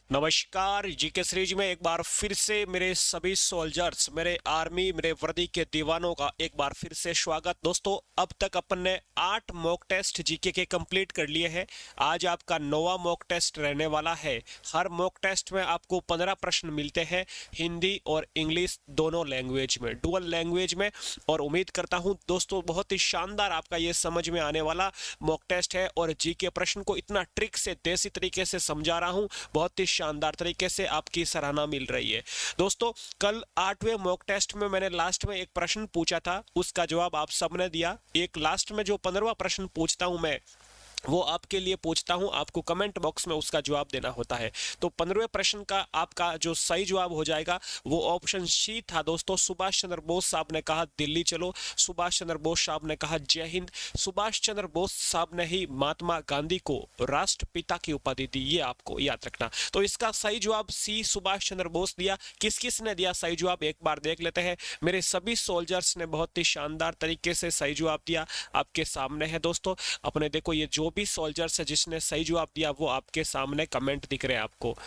नमस्कार। GK series में एक बार फिर से मेरे सभी सोल्जर्स, मेरे आर्मी, मेरे वर्दी के दीवानों का एक बार फिर से स्वागत। दोस्तों, अब तक अपन ने 8 मॉक टेस्ट जीके के कंप्लीट कर लिए हैं। आज आपका 9वां मॉक टेस्ट रहने वाला है। हर मॉक टेस्ट में आपको 15 प्रश्न मिलते हैं, हिंदी और इंग्लिश दोनों लैंग्वेज में, डुअल लैंग्वेज में। और उम्मीद करता हूं दोस्तों बहुत ही शानदार आपका ये समझ में आने वाला मॉक टेस्ट है। और जीके प्रश्न को इतना ट्रिक से, देसी तरीके से समझा रहा हूं, बहुत ही शानदार तरीके से आपकी सराहना मिल रही है। दोस्तों, कल 8वें मॉक टेस्ट में मैंने लास्ट में एक प्रश्न पूछा था, उसका जवाब आप सबने दिया। एक लास्ट में जो 15वां प्रश्न पूछता हूं मैं, वो आपके लिए पूछता हूं, आपको कमेंट बॉक्स में उसका जवाब देना होता है। तो 15वें प्रश्न का आपका जो सही जवाब हो जाएगा वो ऑप्शन सी था। दोस्तों, सुभाष चंद्र बोस साहब ने कहा दिल्ली चलो, सुभाष चंद्र बोस साहब ने कहा जय हिंद, सुभाष चंद्र बोस साहब ने ही महात्मा गांधी को राष्ट्रपिता की उपाधि दी, ये आपको याद रखना। तो इसका सही जवाब सी, सुभाष चंद्र बोस दिया। किस किस ने दिया सही जवाब एक बार देख लेते हैं। मेरे सभी सोल्जर्स ने बहुत ही शानदार तरीके से सही जवाब दिया, आपके सामने है। दोस्तों, अपने देखो, ये जो भी सोल्जर्स है जिसने सही जवाब दिया वो आपके सामने कमेंट दिख रहे हैं आपको।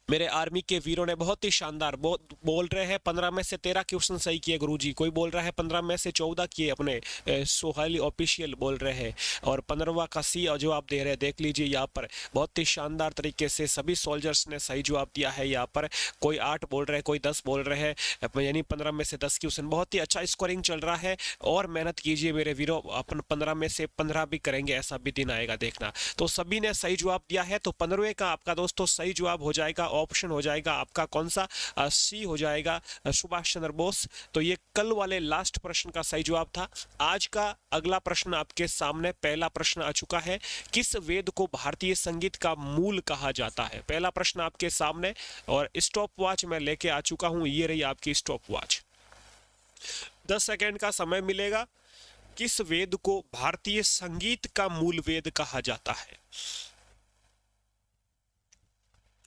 मेरे आर्मी के वीरों ने बहुत ही शानदार बोल रहे हैं 15 में से 13 क्वेश्चन सही किए गुरुजी। कोई बोल रहा है 15 में से 14 किए, अपने सोहाली ऑफिशियल बोल रहे हैं। और 15वां का सी जवाब दे रहे हैं। देख लीजिए यहाँ पर बहुत ही शानदार तरीके से सभी सोल्जर्स ने सही जवाब दिया है। यहाँ पर कोई 8 बोल रहे हैं, कोई 10 बोल रहे हैं, यानी 15 में से 10 क्वेश्चन। बहुत ही अच्छा स्कोरिंग चल रहा है और मेहनत कीजिए मेरे वीरों, अपन 15 में से 15 भी करेंगे, ऐसा भी दिन आएगा देखना। तो सभी ने सही जवाब दिया है। तो 15वें का आपका दोस्तों सही जवाब हो जाएगा, ऑप्शन हो जाएगा आपका कौन सा, सी हो जाएगा, सुभाष चंद्र बोस। तो ये कल वाले लास्ट प्रश्न का सही जवाब था। आज का अगला प्रश्न आपके सामने, पहला प्रश्न आ चुका है, किस वेद को भारतीय संगीत का मूल कहा जाता है। पहला प्रश्न आपके सामने, और स्टॉप वॉच मैं लेके आ चुका हूं, ये रही आपकी स्टॉप वॉच। 10 सेकेंड का समय मिलेगा। किस वेद को भारतीय संगीत का मूल वेद कहा जाता है,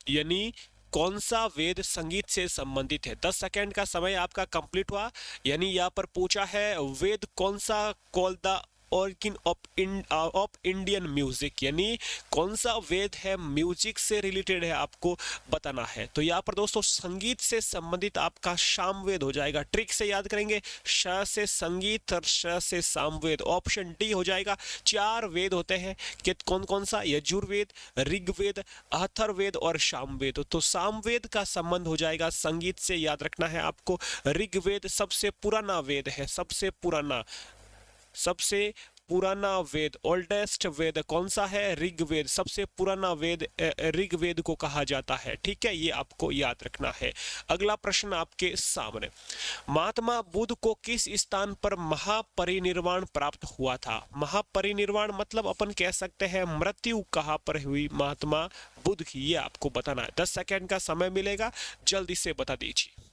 यानी कौन सा वेद संगीत से संबंधित है। 10 सेकेंड का समय आपका कंप्लीट हुआ। यानी यहाँ पर पूछा है वेद कौन सा, call the origin of Indian music, यानी कौन सा वेद है म्यूजिक से रिलेटेड है, आपको बताना है। तो यहाँ पर दोस्तों संगीत से संबंधित आपका सामवेद हो जाएगा। ट्रिक से याद करेंगे, श से संगीत और श से सामवेद, ऑप्शन डी हो जाएगा। 4 वेद होते हैं कि कौन कौन सा, यजुर्वेद, ऋग्वेद, अथर्ववेद और सामवेद। तो सामवेद का संबंध हो जाएगा संगीत से, याद रखना है आपको। ऋग्वेद सबसे पुराना वेद है, सबसे पुराना वेद, ओल्डेस्ट वेद कौन सा है, ऋग्वेद। सबसे पुराना वेद ऋग्वेद को कहा जाता है। ठीक है, ये आपको याद रखना है। अगला प्रश्न आपके सामने, महात्मा बुद्ध को किस स्थान पर महापरिनिर्वाण प्राप्त हुआ था। महापरिनिर्वाण मतलब अपन कह सकते हैं मृत्यु कहां पर हुई महात्मा बुद्ध की, ये आपको बताना है। 10 सेकेंड का समय मिलेगा, जल्दी से बता दीजिए।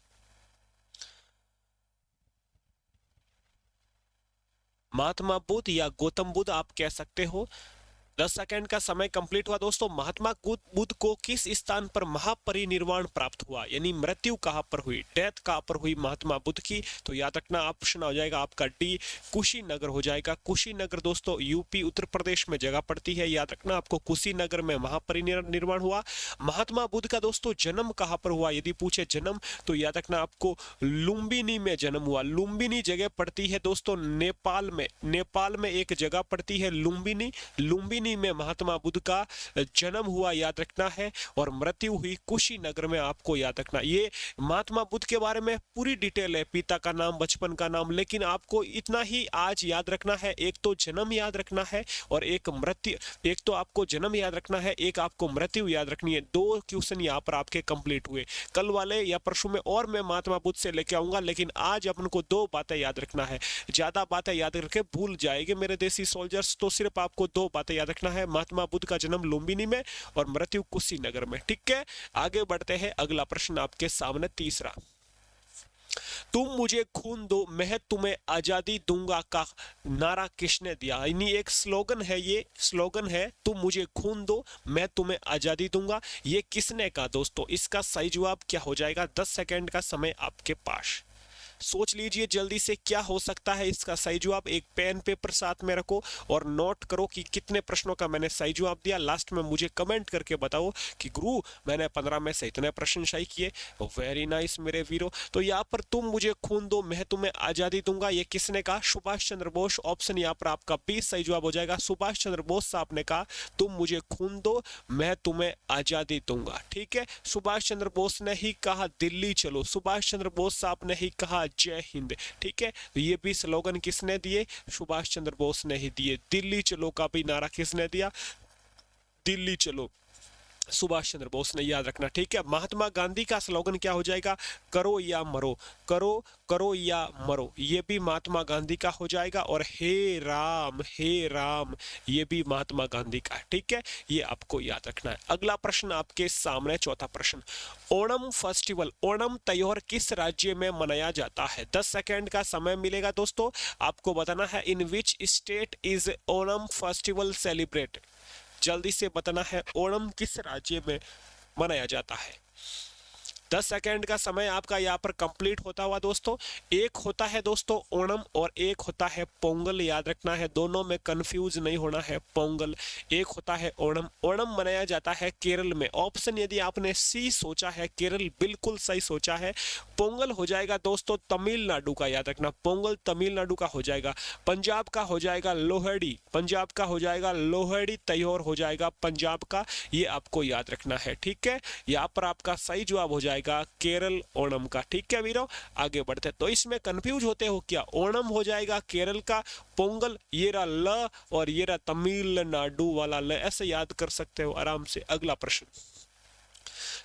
महात्मा बुद्ध या गौतम बुद्ध आप कह सकते हो। 10 सेकेंड का समय कंप्लीट हुआ। दोस्तों, महात्मा बुद्ध को किस स्थान पर महापरिनिर्वाण प्राप्त हुआ, यानी मृत्यु कहां पर हुई, डेथ कहां पर हुई महात्मा बुद्ध की। तो याद रखना ऑप्शन हो जाएगा आपका डी, कुशीनगर हो जाएगा। कुशीनगर दोस्तों यूपी उत्तर प्रदेश में जगह पड़ती है, याद रखना आपको, कुशीनगर में महापरिनिर्वाण हुआ। महात्मा बुद्ध का दोस्तों जन्म कहां पर हुआ, यदि पूछे जन्म तो याद रखना आपको लुम्बिनी में जन्म हुआ। लुम्बिनी जगह पड़ती है दोस्तों नेपाल में, नेपाल में एक जगह पड़ती है लुम्बिनी। लुम्बिनी में महात्मा बुद्ध का जन्म हुआ, याद रखना है। और मृत्यु हुई कुशीनगर में, आपको याद रखना। ये महात्मा बुद्ध के बारे में पूरी डिटेल है, पिता का नाम, बचपन का नाम, लेकिन आपको इतना ही आज याद रखना है। एक तो जन्म याद रखना है और एक मृत्यु, एक तो आपको जन्म याद रखना है, एक आपको मृत्यु याद रखनी है। 2 क्वेश्चन यहाँ पर आपके कंप्लीट हुए। कल वाले या परसों में और मैं महात्मा बुद्ध से लेके आऊंगा, लेकिन आज अपन को 2 बातें याद रखना है। ज्यादा बातें याद करके भूल जाएंगे मेरे देसी सोल्जर्स, तो सिर्फ आपको 2 बातें याद रखना है, महात्मा बुद्ध का जन्म लुम्बिनी में और मृत्यु कुशीनगर में। ठीक है, आगे बढ़ते हैं। अगला प्रश्न आपके सामने, तीसरा, तुम मुझे खून दो मैं तुम्हें आजादी दूंगा का नारा किसने दिया। यानी एक स्लोगन है, ये स्लोगन है, तुम मुझे खून दो मैं तुम्हें आजादी दूंगा, ये किसने कहा। दोस्तों, इसका सही जवाब क्या हो जाएगा। 10 सेकेंड का समय आपके पास। सोच लीजिए जल्दी से क्या हो सकता है इसका सही जवाब। एक पेन पेपर साथ में रखो और नोट करो कि कितने प्रश्नों का मैंने सही जवाब दिया। लास्ट में मुझे कमेंट करके बताओ कि गुरु मैंने 15 में से इतने प्रश्न सही किए। वेरी नाइस मेरे वीरो। तो यहाँ पर तुम मुझे खून दो मैं तुम्हें आजादी दूंगा, ये किसने कहा? सुभाष चंद्र बोस। ऑप्शन यहाँ पर आपका 20 सही जवाब हो जाएगा। सुभाष चंद्र बोस साहब ने कहा तुम मुझे खून दो मैं तुम्हें आजादी दूंगा। ठीक है, सुभाष चंद्र बोस ने ही कहा दिल्ली चलो, सुभाष चंद्र बोस साहब ने ही कहा जय हिंद। ठीक है, तो ये भी स्लोगन किसने दिए? सुभाष चंद्र बोस ने ही दिए। दिल्ली चलो का भी नारा किसने दिया? दिल्ली चलो, सुभाष चंद्र बोस ने, याद रखना। ठीक है, महात्मा गांधी का स्लोगन क्या हो जाएगा? करो या मरो, करो करो या मरो, ये भी महात्मा गांधी का हो जाएगा। और हे राम ये भी महात्मा गांधी का। ठीक है, ये आपको याद रखना है। अगला प्रश्न आपके सामने, चौथा प्रश्न, ओणम फेस्टिवल, ओणम त्योहार किस राज्य में मनाया जाता है? 10 सेकेंड का समय मिलेगा दोस्तों, आपको बताना है in which state is Onam festival celebrated. जल्दी से बताना है ओणम किस राज्य में मनाया जाता है। 10 सेकेंड का समय आपका यहाँ पर कंप्लीट होता हुआ दोस्तों। एक होता है दोस्तों ओणम और एक होता है पोंगल, याद रखना है, दोनों में कंफ्यूज नहीं होना है। पोंगल एक होता है ओणम। ओणम मनाया जाता है केरल में। ऑप्शन यदि आपने सी सोचा है केरल, बिल्कुल सही सोचा है। पोंगल हो जाएगा दोस्तों तमिलनाडु का, याद रखना, पोंगल तमिलनाडु का हो जाएगा। पंजाब का हो जाएगा लोहड़ी, पंजाब का हो जाएगा लोहड़ी त्योहार हो जाएगा पंजाब का, ये आपको याद रखना है। ठीक है, यहाँ पर आपका सही जवाब हो जाएगा केरल ओणम का। ठीक है वीरो, आगे बढ़ते। तो इसमें कंफ्यूज होते हो क्या? ओणम हो जाएगा केरल का, पोंगल ये रहा ल और ये रहा तमिलनाडु वाला ल, ऐसे याद कर सकते हो आराम से। अगला प्रश्न,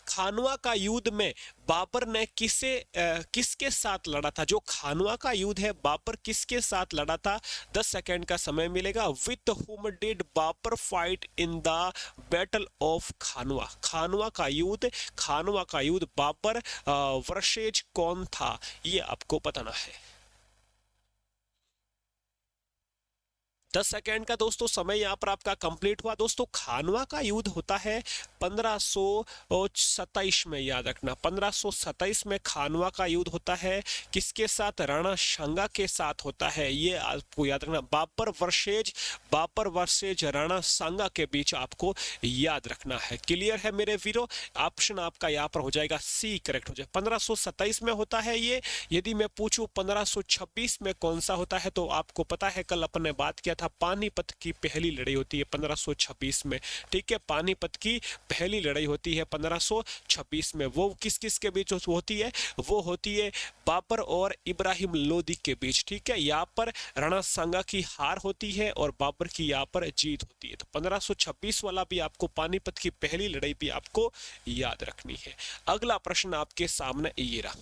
खानवा का युद्ध में बाबर ने किसके साथ लड़ा था? जो खानवा का युद्ध है बाबर किसके साथ लड़ा था? 10 सेकेंड का समय मिलेगा। With whom did Babar fight in the battle of Khanwa? Khanwa का युद्ध बाबर वर्सेज कौन था, ये आपको बताना है। 10 सेकेंड का दोस्तों समय यहाँ पर आपका कंप्लीट हुआ। दोस्तों खानवा का युद्ध होता है 1527 में, याद रखना, 1527 में खानवा का युद्ध होता है। किसके साथ? राणा सांगा के साथ होता है, ये आपको याद रखना। बाबर वर्सेज राणा सांगा के बीच आपको याद रखना है। क्लियर है मेरे वीरो? ऑप्शन आपका यहाँ पर हो जाएगा सी करेक्ट हो जाए। 1527 में होता है ये। यदि मैं पूछूं 1526 में कौन सा होता है, तो आपको पता है कल अपन ने बात किया था, पानीपत की पहली लड़ाई होती है 1526 में। ठीक है, पानीपत की पहली लड़ाई होती है 1526 में। वो किस किस के बीच होती है? वो होती है बाबर और इब्राहिम लोदी के बीच। ठीक है, यहाँ पर राणा सांगा की हार होती है और बाबर की यहाँ पर जीत होती है। तो 1526 वाला भी आपको, पानीपत की पहली लड़ाई भी आपको याद रखनी है। अगला प्रश्न आपके सामने ये रहा,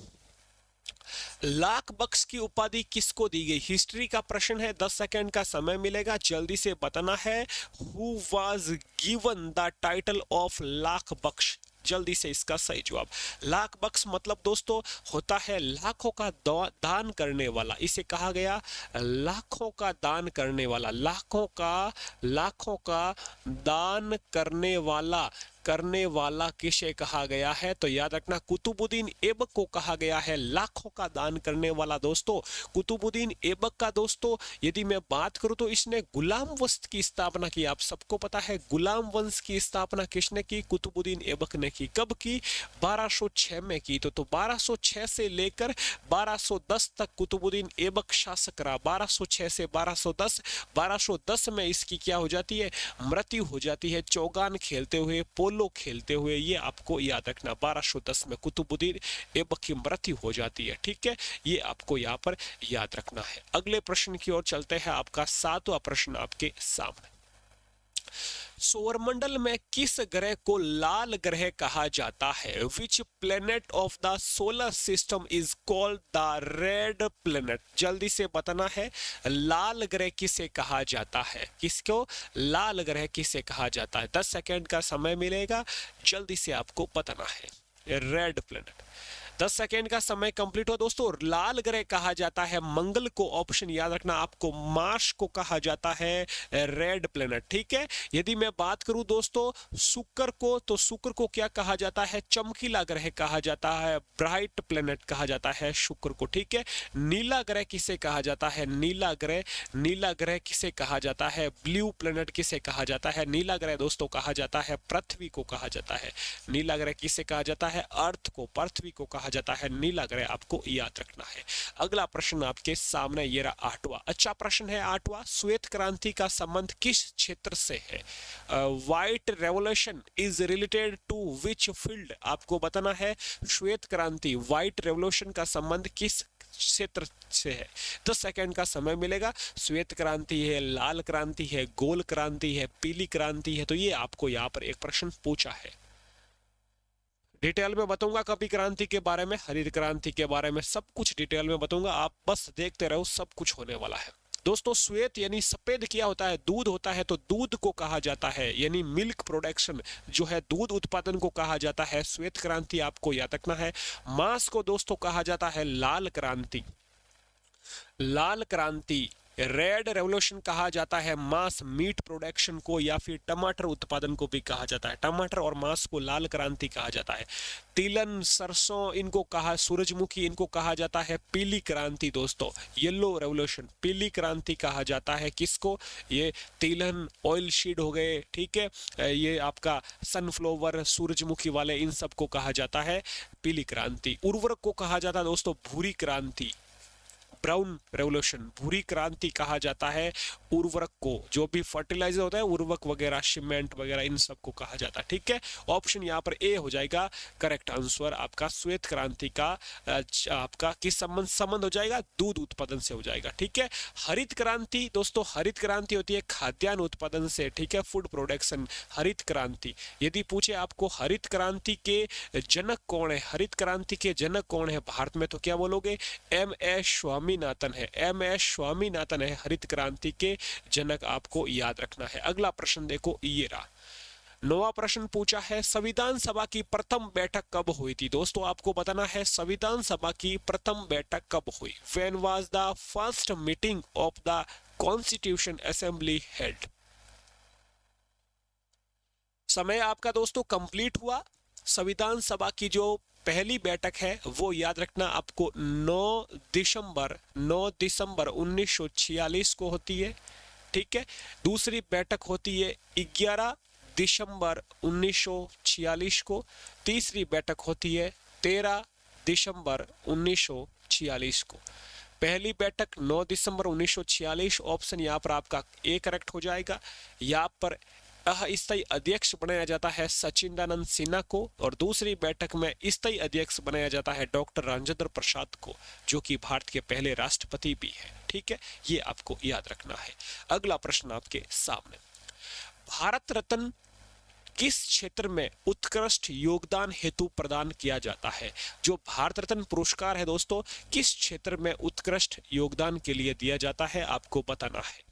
लाख बक्स की उपाधि किसको दी गई? हिस्ट्री का प्रश्न है, 10 सेकेंड का समय मिलेगा, जल्दी से बताना है। Who was given the title of Lakh Baksh? जल्दी से इसका सही जवाब। लाख बक्स मतलब दोस्तों होता है लाखों का दान करने वाला, इसे कहा गया लाखों का दान करने वाला, लाखों का दान करने वाला किसे कहा गया है? तो याद रखना कुतुबुद्दीन ऐबक को कहा गया है लाखों का दान करने वाला। दोस्तों कुतुबुद्दीन ऐबक का दोस्तों यदि मैं बात करूं तो इसने गुलाम वंश की स्थापना की। आप सबको पता है गुलाम वंश की स्थापना किसने की? कुतुबुद्दीन ऐबक ने की। कब की? 1206 में की। तो 1206 से लेकर 1210 तक कुतुबुद्दीन ऐबक शासक रहा। 1206 से 1210, 1210 में इसकी क्या हो जाती है? मृत्यु हो जाती है, चौगान खेलते हुए, पोलो खेलते हुए, ये आपको याद रखना। 1210 में कुतुबुद्दीन ऐबक की मृत्यु हो जाती है। ठीक है, ये आपको यहाँ पर याद रखना है। अगले प्रश्न की ओर चलते हैं। आपका 7वां प्रश्न आपके सामने, सौरमंडल में किस ग्रह को लाल ग्रह कहा जाता है? Which planet of the solar system is called the red planet? जल्दी से बताना है, लाल ग्रह किसे कहा जाता है? किसको लाल ग्रह किसे कहा जाता है? 10 सेकेंड का समय मिलेगा, जल्दी से आपको बताना है। रेड प्लेनेट, 10 सेकेंड का समय कंप्लीट हुआ दोस्तों। लाल ग्रह कहा जाता है मंगल को, ऑप्शन याद रखना आपको। मार्स को कहा जाता है रेड प्लेनेट, ठीक है। यदि मैं बात करूं दोस्तों शुक्र को, तो शुक्र को क्या कहा जाता है? चमकीला ग्रह कहा जाता है, ब्राइट प्लेनेट कहा जाता है शुक्र को, ठीक है। नीला ग्रह किसे कहा जाता है? नीला ग्रह, नीला ग्रह किसे कहा जाता है? ब्लू प्लेनेट किसे कहा जाता है? नीला ग्रह दोस्तों कहा जाता है पृथ्वी को कहा जाता है। नीला ग्रह किसे कहा जाता है? अर्थ को, पृथ्वी को कहा जाता है नीला ग्रह, आपको याद रखना है। अगला प्रश्न आपके सामने ये रहा 8वां। अच्छा प्रश्न है 8वां। श्वेत क्रांति का संबंध किस क्षेत्र से है? White revolution is related to which field? आपको बताना है श्वेत क्रांति, व्हाइट रेवोल्यूशन का संबंध किस क्षेत्र से है। 10 सेकेंड का समय मिलेगा। श्वेत क्रांति है, लाल क्रांति है, गोल क्रांति है, पीली क्रांति है, तो ये आपको यहाँ पर एक प्रश्न पूछा है। डिटेल में बताऊंगा कभी क्रांति के बारे में, हरित क्रांति के बारे में, सब कुछ डिटेल में बताऊंगा, आप बस देखते रहो, सब कुछ होने वाला है। दोस्तों श्वेत यानी सफेद क्या होता है? दूध होता है, तो दूध को कहा जाता है, यानी मिल्क प्रोडक्शन जो है, दूध उत्पादन को कहा जाता है श्वेत क्रांति, आपको याद रखना है। मांस को दोस्तों कहा जाता है लाल क्रांति, लाल क्रांति। रेड रेवोल्यूशन कहा जाता है मांस मीट प्रोडक्शन को, या फिर टमाटर उत्पादन को भी कहा जाता है। टमाटर और मांस को लाल क्रांति कहा जाता है। तिलन, सरसों, इनको कहा, सूरजमुखी, इनको कहा जाता है पीली क्रांति दोस्तों, येलो रेवोल्यूशन। पीली क्रांति कहा जाता है किसको? ये तिलन, ऑयल सीड हो गए, ठीक है, ये आपका सनफ्लावर, सूरजमुखी वाले, इन सबको कहा जाता है पीली क्रांति। उर्वरक को कहा जाता है दोस्तों भूरी क्रांति, ब्राउन रेवोल्यूशन। भूरी क्रांति कहा जाता है उर्वरक को, जो भी फर्टिलाइजर होता है, उर्वरक वगैरह, सीमेंट वगैरह, इन सबको कहा जाता है, ठीक है। ऑप्शन यहाँ पर ए हो जाएगा करेक्ट आंसर आपका। श्वेत क्रांति का आपका किस संबंध हो जाएगा? दूध उत्पादन से हो जाएगा, ठीक है। हरित क्रांति दोस्तों, हरित क्रांति होती है खाद्यान्न उत्पादन से, ठीक है, फूड प्रोडक्शन, हरित क्रांति। यदि पूछे आपको हरित क्रांति के जनक कौन है, हरित क्रांति के जनक कौन है भारत में, तो क्या बोलोगे? एम.एस. स्वामीनाथन है, एम.एस. स्वामीनाथन है हरित क्रांति के जनक, आपको याद रखना है। अगला प्रश्न देखो ये रहा। 9वां प्रश्न पूछा है संविधान सभा की प्रथम बैठक कब हुई थी? दोस्तों आपको बताना है संविधान सभा की प्रथम बैठक कब हुई। When was the first meeting of the constitution assembly held? समय आपका दोस्तों कंप्लीट हुआ। संविधान सभा की जो पहली बैठक है वो याद रखना आपको 9 दिसंबर 1946 को होती है, ठीक है। दूसरी बैठक होती है 11 दिसंबर 1946 को। तीसरी बैठक होती है 13 दिसंबर 1946 को। पहली बैठक 9 दिसंबर 1946, ऑप्शन यहाँ पर आपका ए करेक्ट हो जाएगा। यहाँ पर स्थायी अध्यक्ष बनाया जाता है सचिदानंद सिन्हा को, और दूसरी बैठक में स्थायी अध्यक्ष बनाया जाता है डॉक्टर राजेंद्र प्रसाद को, जो कि भारत के पहले राष्ट्रपति भी है, ठीक है। ये आपको याद रखना है। अगला प्रश्न आपके सामने, भारत रत्न किस क्षेत्र में उत्कृष्ट योगदान हेतु प्रदान किया जाता है? जो भारत रत्न पुरस्कार है दोस्तों, किस क्षेत्र में उत्कृष्ट योगदान के लिए दिया जाता है, आपको बताना है।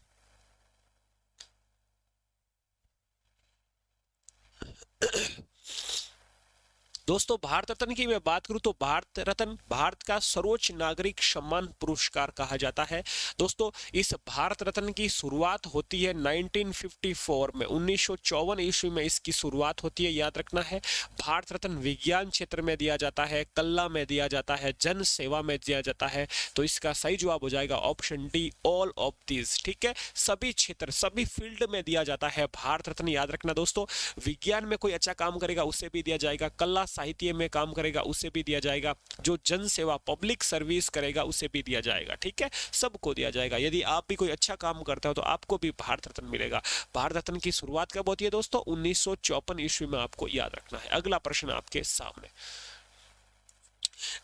दोस्तों भारत रत्न की मैं बात करूं तो भारत रत्न भारत का सर्वोच्च नागरिक सम्मान पुरस्कार कहा जाता है। दोस्तों इस भारत रत्न की शुरुआत होती है 1954 में, 1954 ईस्वी में इसकी शुरुआत होती है, याद रखना है। भारत रत्न विज्ञान क्षेत्र में दिया जाता है, कला में दिया जाता है, जन सेवा में दिया जाता है, तो इसका सही जवाब हो जाएगा option D, all of this, ठीक है। सभी क्षेत्र, सभी फील्ड में दिया जाता है भारत रत्न, याद रखना दोस्तों। विज्ञान में कोई अच्छा काम करेगा उसे भी दिया जाएगा, कला साहित्य में काम करेगा उसे भी दिया जाएगा, जो जन सेवा पब्लिक सर्विस करेगा उसे भी दिया जाएगा, ठीक है, सबको दिया जाएगा। यदि आप भी कोई अच्छा काम करते हो तो आपको भी भारत रत्न मिलेगा। भारत रत्न की शुरुआत कब होती है दोस्तों? 1954 ईस्वी में, आपको याद रखना है। अगला प्रश्न आपके सामने,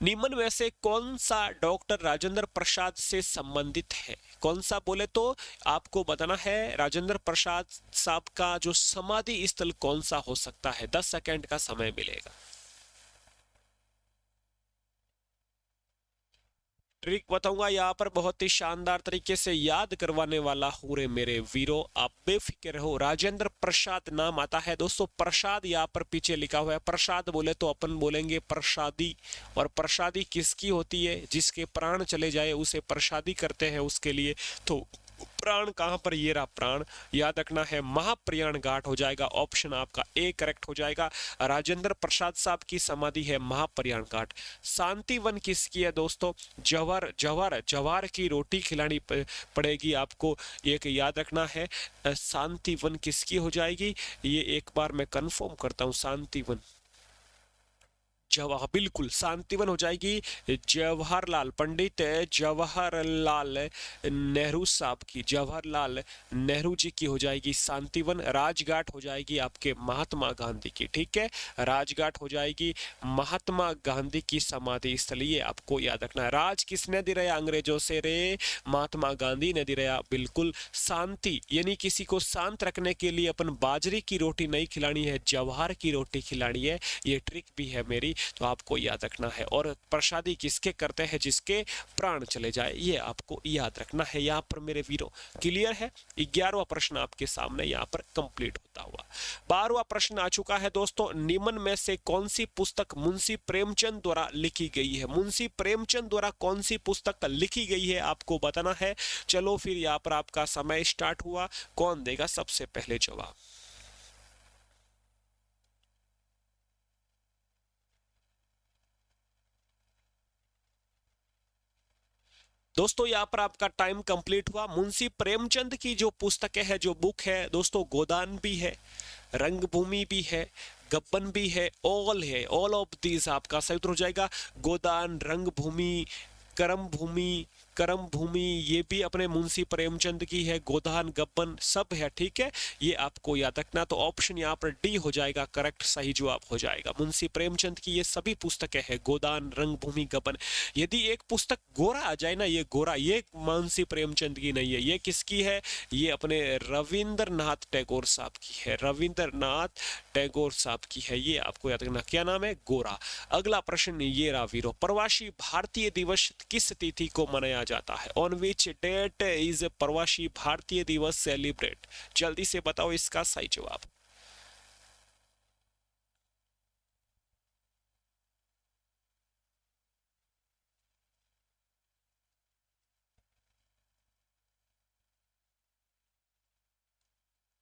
निम्न में से कौन सा डॉक्टर राजेंद्र प्रसाद से संबंधित है? कौन सा बोले तो आपको बताना है राजेंद्र प्रसाद साहब का जो समाधि स्थल कौन सा हो सकता है। 10 सेकंड का समय मिलेगा। ट्रिक बताऊंगा यहाँ पर, बहुत ही शानदार तरीके से याद करवाने वाला हूँ रे मेरे वीरों, आप बेफिक्र रहो। राजेंद्र प्रसाद नाम आता है दोस्तों। प्रसाद यहाँ पर पीछे लिखा हुआ है, प्रसाद बोले तो अपन बोलेंगे प्रसादी, और प्रसादी किसकी होती है? जिसके प्राण चले जाए उसे प्रसादी करते हैं उसके लिए। तो प्राण कहां पर? ये रहा प्राण, याद रखना है। महाप्रयाण घाट हो जाएगा, ऑप्शन आपका ए करेक्ट हो जाएगा। राजेंद्र प्रसाद साहब की समाधि है महाप्रयाण घाट। शांतिवन किसकी है दोस्तों? जवाहर जवाहर जवाहर की रोटी खिलानी पड़ेगी आपको, एक याद रखना है। शांतिवन किसकी हो जाएगी? ये एक बार मैं कंफर्म करता हूँ। शांतिवन जवाहर, बिल्कुल शांतिवन हो जाएगी जवाहरलाल, पंडित जवाहरलाल नेहरू साहब की, जवाहरलाल नेहरू जी की हो जाएगी शांतिवन। राजघाट हो जाएगी आपके महात्मा गांधी की, ठीक है, राजघाट हो जाएगी महात्मा गांधी की समाधि स्थल, ये आपको याद रखना है। राज किसने दिलाया अंग्रेजों से रे? महात्मा गांधी ने दिलाया, बिल्कुल। शांति यानी किसी को शांत रखने के लिए अपन बाजरे की रोटी नहीं खिलानी है, जवाहर की रोटी खिलानी है, ये ट्रिक भी है मेरी, तो आपको याद रखना है। और प्रसादी किसके करते हैं? जिसके प्राण चले जाए, ये आपको याद रखना है यहाँ पर मेरे वीरों। क्लियर है? 11वां प्रश्न आपके सामने यहाँ पर कंप्लीट होता हुआ। 12वां प्रश्न आ चुका है दोस्तों। निम्न में से कौन सी पुस्तक मुंशी प्रेमचंद द्वारा लिखी गई है? मुंशी प्रेमचंद द्वारा कौन सी पुस्तक लिखी गई है आपको बताना है। चलो फिर यहाँ पर आपका समय स्टार्ट हुआ, कौन देगा सबसे पहले जवाब? दोस्तों यहाँ पर आपका टाइम कंप्लीट हुआ। मुंशी प्रेमचंद की जो पुस्तकें है, जो बुक है दोस्तों, गोदान भी है, रंगभूमि भी है, गब्बन भी है, ऑल है, ऑल ऑफ दीज आपका सही उत्तर हो जाएगा। गोदान, रंगभूमि, करम भूमि, करम भूमि ये भी अपने मुंशी प्रेमचंद की है, गोदान, गब्बन सब है, ठीक है, ये आपको याद रखना। तो ऑप्शन यहाँ पर डी हो जाएगा करेक्ट, सही जवाब हो जाएगा। मुंशी प्रेमचंद की ये सभी पुस्तकें हैं, गोदान, रंगभूमि, गब्बन। यदि एक पुस्तक गोरा आ जाए ना, ये गोरा, ये मुंशी प्रेमचंद की नहीं है, ये किसकी है? ये अपने रविंद्रनाथ टैगोर साहब की है, रविंद्रनाथ टैगोर साहब की है, ये आपको याद रखना। क्या नाम है? गोरा। अगला प्रश्न ये रहा वीरो, प्रवासी भारतीय दिवस किस तिथि को मनाया जाता है? ऑन विच डेट इज प्रवासी भारतीय दिवस सेलिब्रेट? जल्दी से बताओ इसका सही जवाब।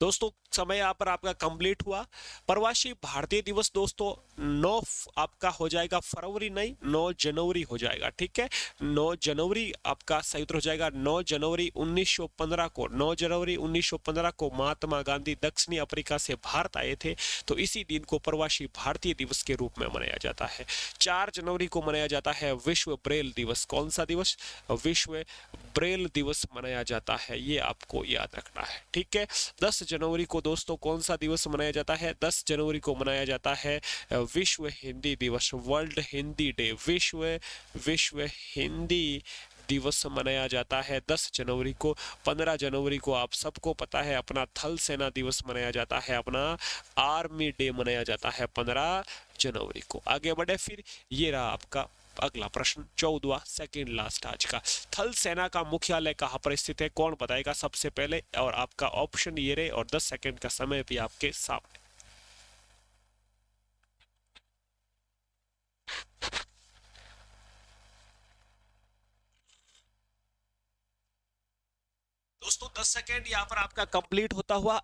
दोस्तों समय यहाँ पर आपका कंप्लीट हुआ। प्रवासी भारतीय दिवस दोस्तों 9 आपका हो जाएगा फरवरी, नहीं 9 जनवरी हो जाएगा, ठीक है, 9 जनवरी आपका सही उत्तर हो जाएगा। 9 जनवरी 1915 को, 9 जनवरी 1915 को महात्मा गांधी दक्षिणी अफ्रीका से भारत आए थे, तो इसी दिन को प्रवासी भारतीय दिवस के रूप में मनाया जाता है। 4 जनवरी को मनाया जाता है विश्व ब्रेल दिवस। कौन सा दिवस? विश्व ब्रेल दिवस मनाया जाता है, ये आपको याद रखना है, ठीक है। 10 जनवरी को दोस्तों कौन सा दिवस मनाया जाता है? 10 जनवरी को मनाया जाता है विश्व हिंदी दिवस, वर्ल्ड हिंदी डे, विश्व हिंदी दिवस मनाया जाता है 10 जनवरी को। 15 जनवरी को आप सबको पता है अपना थल सेना दिवस मनाया जाता है, अपना आर्मी डे मनाया जाता है 15 जनवरी को। आगे बढ़े फिर, ये रहा आपका अगला प्रश्न, 14वां, सेकंड लास्ट आज का। थल सेना का मुख्यालय कहाँ पर स्थित है? कौन बताएगा सबसे पहले? और आपका ऑप्शन ये रहे, और 10 सेकंड का समय भी आपके सामने। दोस्तों 10 सेकंड यहाँ पर आपका कंप्लीट होता हुआ,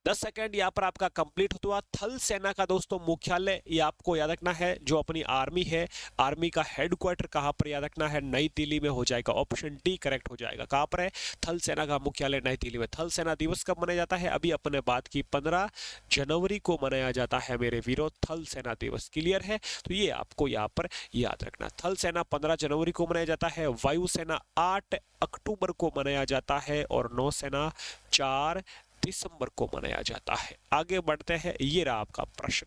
10 सेकंड यहाँ पर आपका कंप्लीट होता हुआ। थल सेना का दोस्तों मुख्यालय, ये आपको याद रखना है, जो अपनी आर्मी है, आर्मी का हेडक्वार्टर कहाँ पर याद रखना है? नई दिल्ली में हो जाएगा, ऑप्शन डी करेक्ट हो जाएगा। कहाँ पर है? थल सेना का मुख्यालय नई दिल्ली में। थल सेना दिवस कब मनाया जाता है? अभी अपने बात की 15 जनवरी को मनाया जाता है मेरे वीरों, थल सेना दिवस। क्लियर है? तो ये आपको यहाँ पर याद रखना। थल सेना 15 जनवरी को मनाया जाता है, वायुसेना 8 अक्टूबर को मनाया जाता है, और नौसेना 4 दिसंबर को मनाया जाता है। आगे बढ़ते हैं, ये रहा आपका प्रश्न,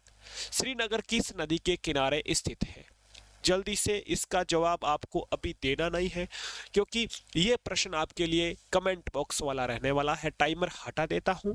श्रीनगर किस नदी के किनारे स्थित है? जल्दी से इसका जवाब आपको अभी देना नहीं है, क्योंकि ये प्रश्न आपके लिए कमेंट बॉक्स वाला रहने वाला है। टाइमर हटा देता हूं।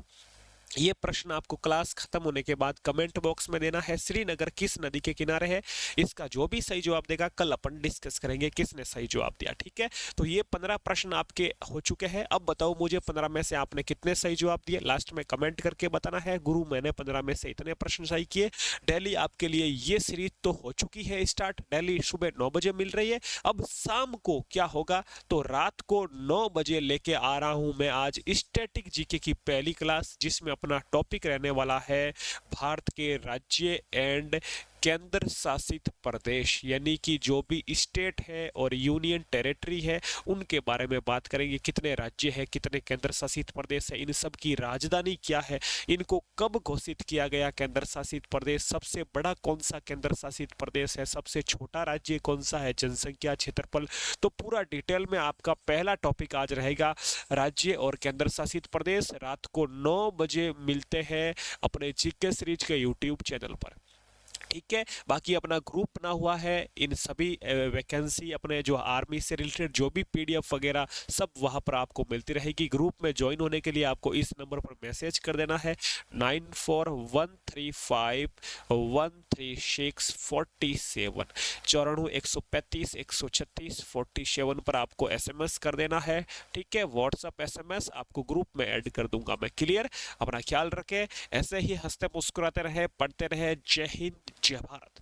ये प्रश्न आपको क्लास खत्म होने के बाद कमेंट बॉक्स में देना है। श्रीनगर किस नदी के किनारे है? इसका जो भी सही जवाब देगा कल अपन डिस्कस करेंगे किसने सही जवाब दिया। ठीक है, तो ये 15 प्रश्न आपके हो चुके हैं। अब बताओ मुझे 15 में से आपने कितने सही जवाब दिए, लास्ट में कमेंट करके बताना है। गुरु मैंने 15 में से इतने प्रश्न सही किए। डेली आपके लिए ये सीरीज तो हो चुकी है स्टार्ट, डेली सुबह 9 बजे मिल रही है। अब शाम को क्या होगा, तो रात को 9 बजे लेके आ रहा हूं मैं आज स्टैटिक जीके की पहली क्लास, जिसमें अपना टॉपिक रहने वाला है भारत के राज्य एंड केंद्र शासित प्रदेश, यानी कि जो भी स्टेट है और यूनियन टेरिटरी है उनके बारे में बात करेंगे। कितने राज्य है, कितने केंद्र शासित प्रदेश है, इन सब की राजधानी क्या है, इनको कब घोषित किया गया केंद्र शासित प्रदेश, सबसे बड़ा कौन सा केंद्र शासित प्रदेश है, सबसे छोटा राज्य कौन सा है, जनसंख्या, क्षेत्रफल। तो पूरा डिटेल में आपका पहला टॉपिक आज रहेगा राज्य और केंद्र शासित प्रदेश। रात को 9 बजे मिलते हैं अपने जीके सीरीज के यूट्यूब चैनल पर। ठीक है, बाकी अपना ग्रुप बना हुआ है, इन सभी वैकेंसी अपने जो आर्मी से रिलेटेड जो भी पीडीएफ वगैरह सब वहां पर आपको मिलती रहेगी। ग्रुप में ज्वाइन होने के लिए आपको इस नंबर पर मैसेज कर देना है 9413513647 94 135 136 47 पर आपको एसएमएस कर देना है। ठीक है, व्हाट्सएप एसएमएस आपको ग्रुप में ऐड कर दूंगा मैं। क्लियर, अपना ख्याल रखें, ऐसे ही हंसते मुस्कुराते रहे, पढ़ते रहे। जय हिंद, जय भारत।